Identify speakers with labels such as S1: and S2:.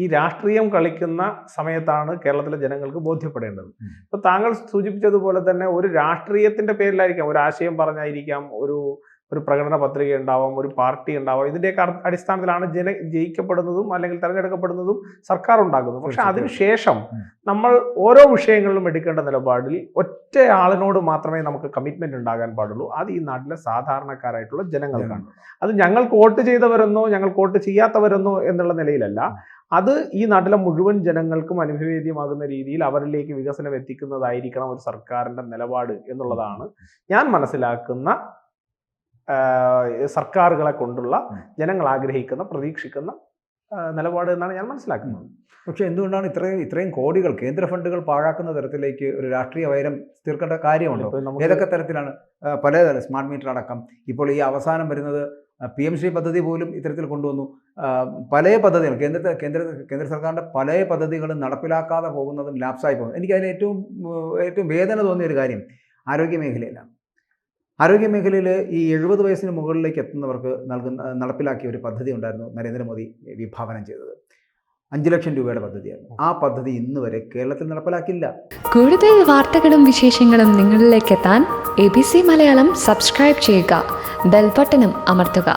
S1: ഈ രാഷ്ട്രീയം കളിക്കുന്ന സമയത്താണ് കേരളത്തിലെ ജനങ്ങൾക്ക് ബോധ്യപ്പെടേണ്ടത്. ഇപ്പൊ താങ്കൾ സൂചിപ്പിച്ചതുപോലെ തന്നെ ഒരു രാഷ്ട്രീയത്തിന്റെ പേരിലായിരിക്കാം, ഒരു ആശയം പറഞ്ഞായിരിക്കാം, ഒരു പ്രകടന പത്രിക ഉണ്ടാവാം, ഒരു പാർട്ടി ഉണ്ടാവാം. ഇതിന്റെയൊക്കെ അടിസ്ഥാനത്തിലാണ് ജയിക്കപ്പെടുന്നതും അല്ലെങ്കിൽ തെരഞ്ഞെടുക്കപ്പെടുന്നതും സർക്കാർ ഉണ്ടാകുന്നത്. പക്ഷെ അതിനുശേഷം നമ്മൾ ഓരോ വിഷയങ്ങളിലും എടുക്കേണ്ട നിലപാടിൽ ഒറ്റ ആളിനോട് മാത്രമേ നമുക്ക് കമ്മിറ്റ്മെന്റ് ഉണ്ടാകാൻ പാടുള്ളൂ. അത് ഈ നാട്ടിലെ സാധാരണക്കാരായിട്ടുള്ള ജനങ്ങൾക്കാണ്. അത് ഞങ്ങൾക്ക് വോട്ട് ചെയ്തവരെന്നോ ഞങ്ങൾക്ക് വോട്ട് ചെയ്യാത്തവരെന്നോ എന്നുള്ള നിലയിലല്ല. അത് ഈ നാട്ടിലെ മുഴുവൻ ജനങ്ങൾക്കും അനുഭവേദ്യമാകുന്ന രീതിയിൽ അവരിലേക്ക് വികസനം എത്തിക്കുന്നതായിരിക്കണം ഒരു സർക്കാരിന്റെ നിലപാട് എന്നുള്ളതാണ് ഞാൻ മനസ്സിലാക്കുന്ന സർക്കാരുകളെ കൊണ്ടുള്ള ജനങ്ങൾ ആഗ്രഹിക്കുന്ന, പ്രതീക്ഷിക്കുന്ന നിലപാട് എന്നാണ് ഞാൻ മനസ്സിലാക്കുന്നത്.
S2: പക്ഷെ എന്തുകൊണ്ടാണ് ഇത്രയും കോടികൾ കേന്ദ്ര ഫണ്ടുകൾ പാഴാക്കുന്ന തരത്തിലേക്ക് ഒരു രാഷ്ട്രീയ വൈരം തീർക്കേണ്ട കാര്യമുണ്ടോ? ഏതൊക്കെ തരത്തിലാണ്? പല സ്മാർട്ട് മീറ്റർ അടക്കം ഇപ്പോൾ ഈ അവസാനം വരുന്നത് PM-ശ്രീ പദ്ധതി പോലും ഇത്തരത്തിൽ കൊണ്ടുവന്നു. പല പദ്ധതികൾ കേന്ദ്ര സർക്കാരിൻ്റെ പല പദ്ധതികളും നടപ്പിലാക്കാതെ പോകുന്നതും ലാപ്സായി പോകുന്നത്. എനിക്കതിൽ ഏറ്റവും വേദന തോന്നിയൊരു കാര്യം ആരോഗ്യമേഖലയിലാണ്. ആരോഗ്യമേഖലയിൽ ഈ 70 വയസ്സിന് മുകളിലേക്ക് എത്തുന്നവർക്ക് നടപ്പിലാക്കിയ ഒരു പദ്ധതി ഉണ്ടായിരുന്നു, നരേന്ദ്രമോദി വിഭാവനം ചെയ്തത്. 5 ലക്ഷം രൂപയുടെ പദ്ധതിയായിരുന്നു. ആ പദ്ധതി ഇന്ന് വരെ കേരളത്തിൽ നടപ്പിലാക്കില്ല.
S3: കൂടുതൽ വാർത്തകളും വിശേഷങ്ങളും നിങ്ങളിലേക്ക് എത്താൻ ABC മലയാളം സബ്സ്ക്രൈബ് ചെയ്യുക, ബെൽ ബട്ടണും അമർത്തുക.